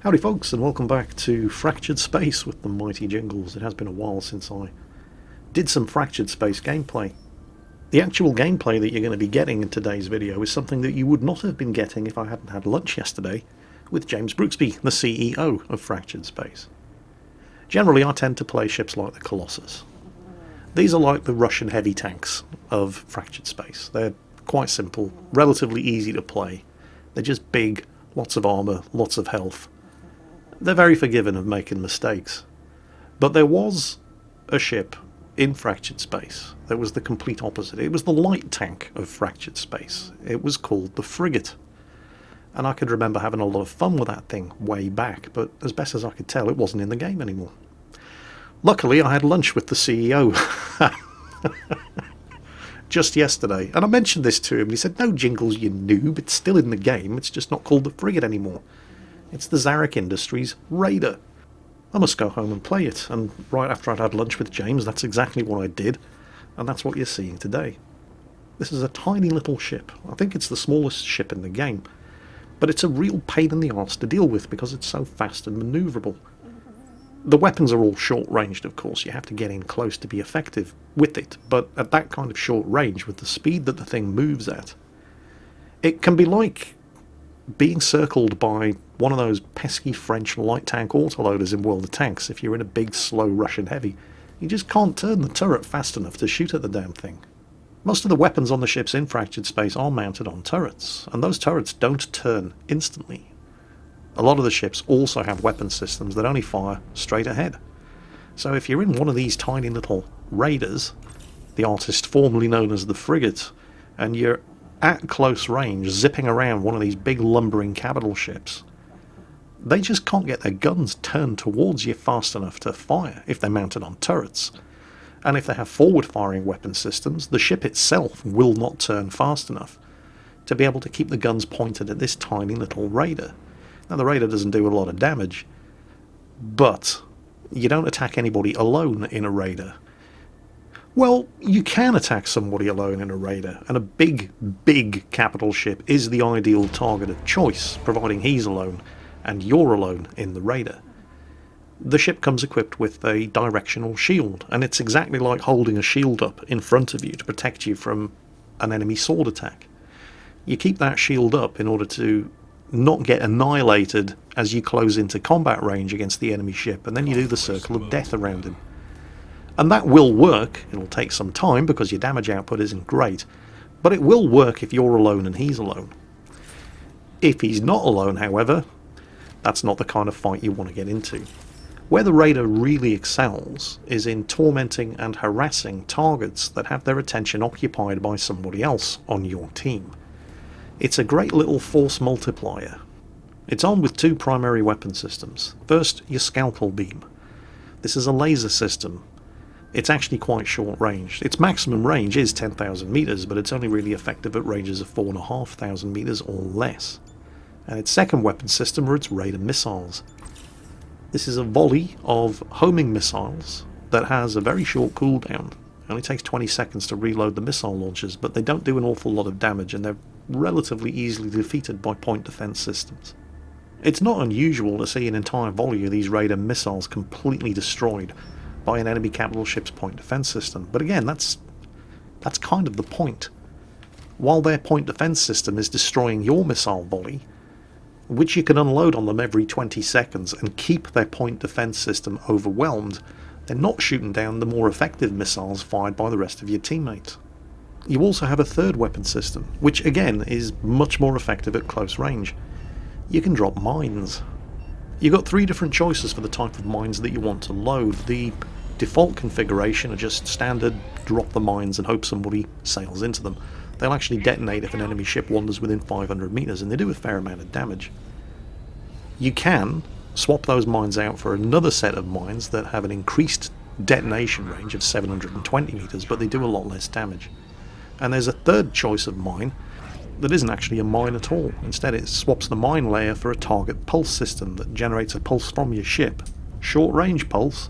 Howdy folks, and welcome back to Fractured Space with the mighty Jingles. It has been a while since I did some Fractured Space gameplay. The actual gameplay that you're going to be getting in today's video is something that you would not have been getting if I hadn't had lunch yesterday with James Brooksby, the CEO of Fractured Space. Generally, I tend to play ships like the Colossus. These are like the Russian heavy tanks of Fractured Space. They're quite simple, relatively easy to play. They're just big, lots of armour, lots of health. They're very forgiving of making mistakes. But there was a ship in Fractured Space that was the complete opposite. It was the light tank of Fractured Space. It was called the Frigate. And I could remember having a lot of fun with that thing way back, but as best as I could tell, it wasn't in the game anymore. Luckily, I had lunch with the CEO just yesterday, and I mentioned this to him, and he said, "No, Jingles, you noob, it's still in the game, it's just not called the Frigate anymore. It's the Zarek Industries Raider." I must go home and play it, and right after I'd had lunch with James, that's exactly what I did, and that's what you're seeing today. This is a tiny little ship. I think it's the smallest ship in the game, but it's a real pain in the arse to deal with because it's so fast and manoeuvrable. The weapons are all short-ranged, of course. You have to get in close to be effective with it, but at that kind of short range, with the speed that the thing moves at, it can be like being circled by one of those pesky French light tank autoloaders in World of Tanks. If you're in a big, slow Russian heavy, you just can't turn the turret fast enough to shoot at the damn thing. Most of the weapons on the ships in Fractured Space are mounted on turrets, and those turrets don't turn instantly. A lot of the ships also have weapon systems that only fire straight ahead. So if you're in one of these tiny little raiders, the artist formerly known as the Frigate, and you're at close range zipping around one of these big lumbering capital ships, they just can't get their guns turned towards you fast enough to fire if they're mounted on turrets. And if they have forward-firing weapon systems, the ship itself will not turn fast enough to be able to keep the guns pointed at this tiny little raider. Now, the raider doesn't do a lot of damage, but you don't attack anybody alone in a raider. Well, you can attack somebody alone in a raider, and a big, big capital ship is the ideal target of choice, providing he's alone and you're alone in the raider. The ship comes equipped with a directional shield, and it's exactly like holding a shield up in front of you to protect you from an enemy sword attack. You keep that shield up in order to not get annihilated as you close into combat range against the enemy ship, and then you do the circle of death around him. And that will work. It'll take some time because your damage output isn't great, but it will work if you're alone and he's alone. If he's not alone, however, that's not the kind of fight you want to get into. Where the raider really excels is in tormenting and harassing targets that have their attention occupied by somebody else on your team. It's a great little force multiplier. It's armed with two primary weapon systems. First, your scalpel beam. This is a laser system. It's actually quite short range. Its maximum range is 10,000 meters, but it's only really effective at ranges of 4,500 meters or less. And its second weapon system are its raider missiles. This is a volley of homing missiles that has a very short cooldown. It only takes 20 seconds to reload the missile launchers, but they don't do an awful lot of damage, and they're relatively easily defeated by point defense systems. It's not unusual to see an entire volley of these raider missiles completely destroyed by an enemy capital ship's point defense system, but again, that's kind of the point. While their point defense system is destroying your missile volley, which you can unload on them every 20 seconds and keep their point defense system overwhelmed, they're not shooting down the more effective missiles fired by the rest of your teammates. You also have a third weapon system, which again is much more effective at close range. You can drop mines. You've got three different choices for the type of mines that you want to load. The default configuration are just standard, drop the mines and hope somebody sails into them. They'll actually detonate if an enemy ship wanders within 500 meters, and they do a fair amount of damage. You can swap those mines out for another set of mines that have an increased detonation range of 720 meters, but they do a lot less damage. And there's a third choice of mine that isn't actually a mine at all. Instead, it swaps the mine layer for a target pulse system that generates a pulse from your ship. Short range pulse,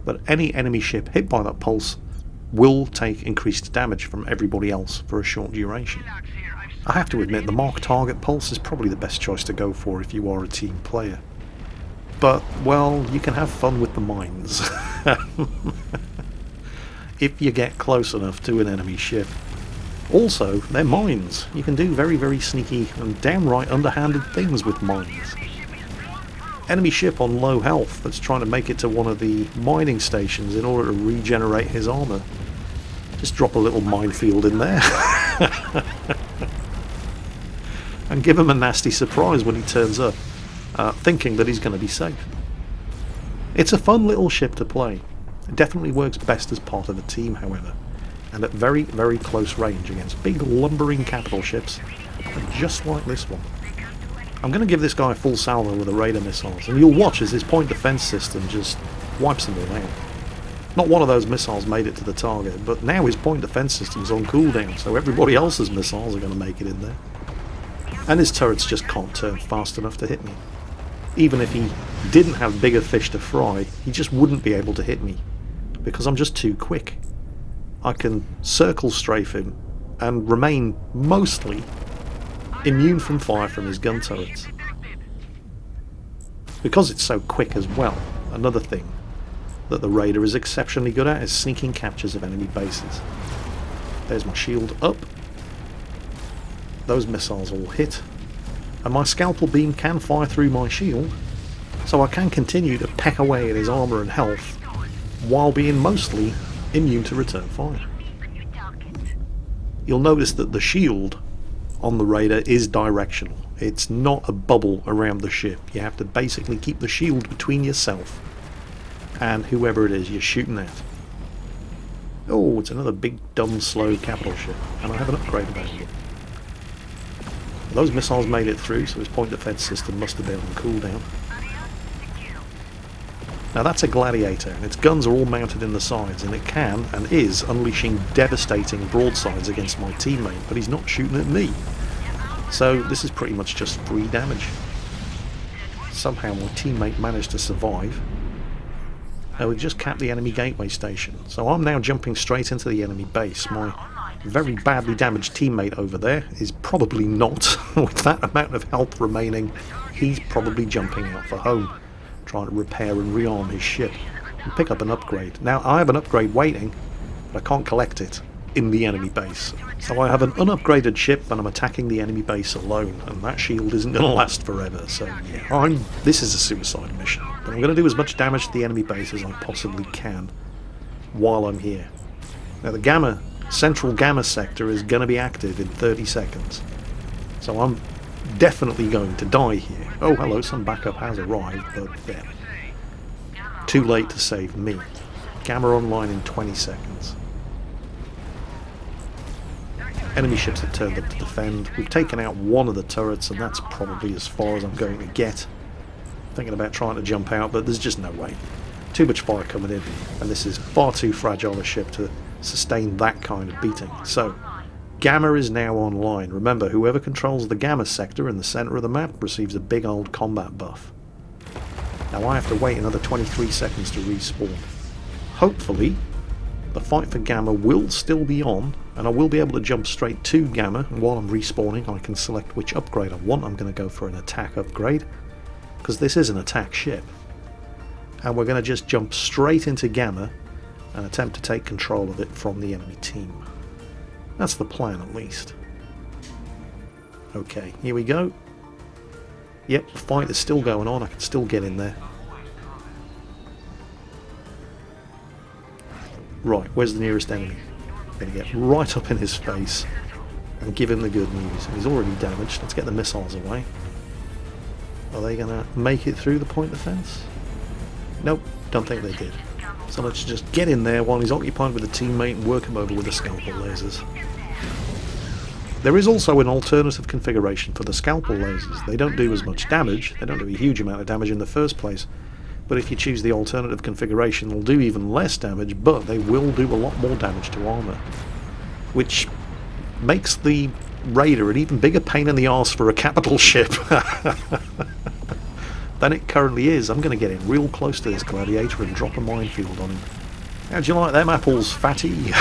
but any enemy ship hit by that pulse will take increased damage from everybody else for a short duration. I have to admit, the Mark target pulse is probably the best choice to go for if you are a team player. But, well, you can have fun with the mines. If you get close enough to an enemy ship. Also, they're mines. You can do very, very sneaky and downright underhanded things with mines. Enemy ship on low health that's trying to make it to one of the mining stations in order to regenerate his armour. Just drop a little minefield in there. And give him a nasty surprise when he turns up, thinking that he's going to be safe. It's a fun little ship to play. It definitely works best as part of a team, however, and at very, very close range against big lumbering capital ships, just like this one. I'm going to give this guy a full salvo with the radar missiles, and you'll watch as his point defense system just wipes them all out. Not one of those missiles made it to the target, but now his point defense system's on cooldown, so everybody else's missiles are going to make it in there. And his turrets just can't turn fast enough to hit me. Even if he didn't have bigger fish to fry, he just wouldn't be able to hit me, because I'm just too quick. I can circle strafe him and remain mostly immune from fire from his gun turrets. Because it's so quick as well, another thing that the Raider is exceptionally good at is sneaking captures of enemy bases. There's my shield up. Those missiles all hit. And my scalpel beam can fire through my shield, so I can continue to peck away at his armour and health while being mostly immune to return fire. You'll notice that the shield on the Raider is directional. It's not a bubble around the ship. You have to basically keep the shield between yourself and whoever it is you're shooting at. Oh, it's another big, dumb, slow capital ship, and I have an upgrade available. Those missiles made it through, so his point defense system must have been on cooldown. Now that's a Gladiator, and its guns are all mounted in the sides, and it can, and is, unleashing devastating broadsides against my teammate, but he's not shooting at me. So this is pretty much just free damage. Somehow my teammate managed to survive. I would just cap the enemy gateway station, so I'm now jumping straight into the enemy base. My very badly damaged teammate over there is probably not. With that amount of health remaining, he's probably jumping out for home, trying to repair and rearm his ship and pick up an upgrade. Now I have an upgrade waiting, but I can't collect it in the enemy base. So I have an unupgraded ship and I'm attacking the enemy base alone, and that shield isn't going to last forever. So yeah, this is a suicide mission, but I'm going to do as much damage to the enemy base as I possibly can while I'm here. Now the central gamma sector is going to be active in 30 seconds, so I'm definitely going to die here. Oh hello, some backup has arrived, but yeah, too late to save me. Gamma online in 20 seconds. Enemy ships have turned up to defend. We've taken out one of the turrets, and that's probably as far as I'm going to get. Thinking about trying to jump out, but there's just no way. Too much fire coming in, and this is far too fragile a ship to sustain that kind of beating. So, Gamma is now online. Remember, whoever controls the Gamma sector in the centre of the map receives a big old combat buff. Now I have to wait another 23 seconds to respawn. Hopefully, the fight for Gamma will still be on, and I will be able to jump straight to Gamma, and while I'm respawning I can select which upgrade I want. I'm going to go for an attack upgrade, because this is an attack ship. And we're going to just jump straight into Gamma and attempt to take control of it from the enemy team. That's the plan, at least. Okay, here we go. Yep, the fight is still going on. I can still get in there. Right, where's the nearest enemy? I'm going to get right up in his face and give him the good news. He's already damaged. Let's get the missiles away. Are they going to make it through the point defense? Nope, don't think they did. So let's just get in there while he's occupied with a teammate and work him over with the scalpel lasers. There is also an alternative configuration for the scalpel lasers. They don't do as much damage, they don't do a huge amount of damage in the first place, but if you choose the alternative configuration they'll do even less damage, but they will do a lot more damage to armour, which makes the Raider an even bigger pain in the arse for a capital ship than it currently is. I'm going to get in real close to this Gladiator and drop a minefield on him. How'd you like them apples, fatty?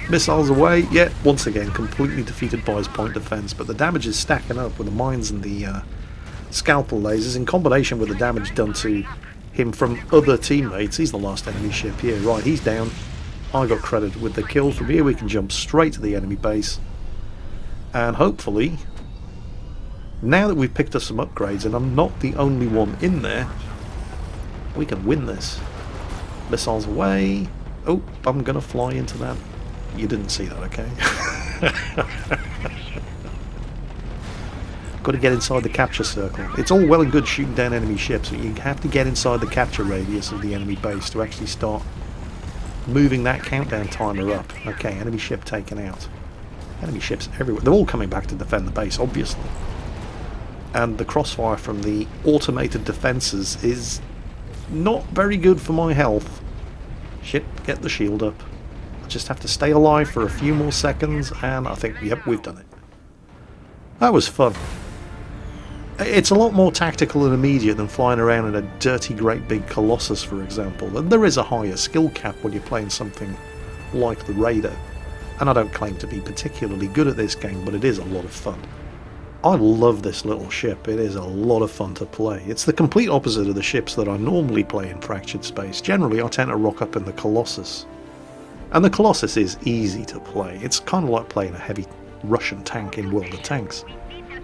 Missiles away, yet once again completely defeated by his point defense, but the damage is stacking up with the mines and the scalpel lasers in combination with the damage done to him from other teammates. He's the last enemy ship here. Right, he's down. I got credited with the kill. From here we can jump straight to the enemy base, and hopefully, now that we've picked up some upgrades and I'm not the only one in there, we can win this. Missiles away. Oh, I'm gonna fly into that. You didn't see that, okay? Got to get inside the capture circle. It's all well and good shooting down enemy ships, but you have to get inside the capture radius of the enemy base to actually start moving that countdown timer up. Okay, enemy ship taken out. Enemy ships everywhere. They're all coming back to defend the base, obviously. And the crossfire from the automated defences is not very good for my health. Shit, get the shield up. I just have to stay alive for a few more seconds, and I think, yep, we've done it. That was fun. It's a lot more tactical and immediate than flying around in a dirty great big Colossus, for example, and there is a higher skill cap when you're playing something like the Raider. And I don't claim to be particularly good at this game, but it is a lot of fun. I love this little ship. It is a lot of fun to play. It's the complete opposite of the ships that I normally play in Fractured Space. Generally, I tend to rock up in the Colossus. And the Colossus is easy to play. It's kind of like playing a heavy Russian tank in World of Tanks.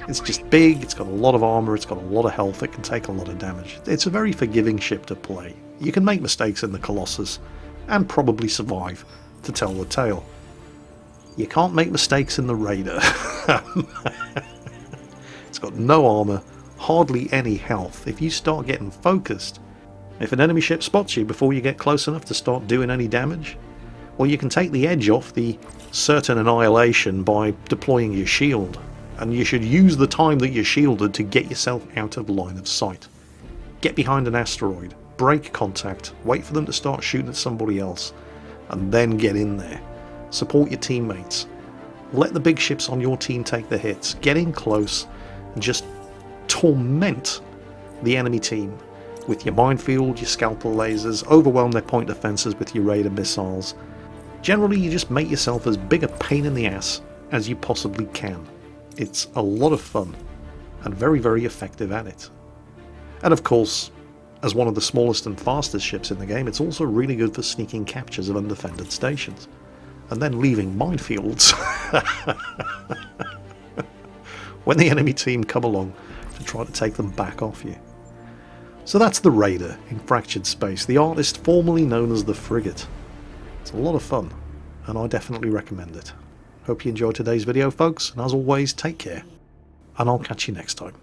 It's just big, it's got a lot of armour, it's got a lot of health, it can take a lot of damage. It's a very forgiving ship to play. You can make mistakes in the Colossus and probably survive to tell the tale. You can't make mistakes in the Raider. It's got no armour, hardly any health. If you start getting focused, if an enemy ship spots you before you get close enough to start doing any damage, well, you can take the edge off the certain annihilation by deploying your shield. And you should use the time that you're shielded to get yourself out of line of sight. Get behind an asteroid, break contact, wait for them to start shooting at somebody else, and then get in there. Support your teammates. Let the big ships on your team take the hits. Get in close and just torment the enemy team with your minefield, your scalpel lasers, overwhelm their point defences with your Raider missiles. Generally, you just make yourself as big a pain in the ass as you possibly can. It's a lot of fun and very, very effective at it. And of course, as one of the smallest and fastest ships in the game, it's also really good for sneaking captures of undefended stations and then leaving minefields when the enemy team come along to try to take them back off you. So that's the Raider in Fractured Space, the artist formerly known as the Frigate. It's a lot of fun, and I definitely recommend it. Hope you enjoyed today's video, folks, and as always, take care, and I'll catch you next time.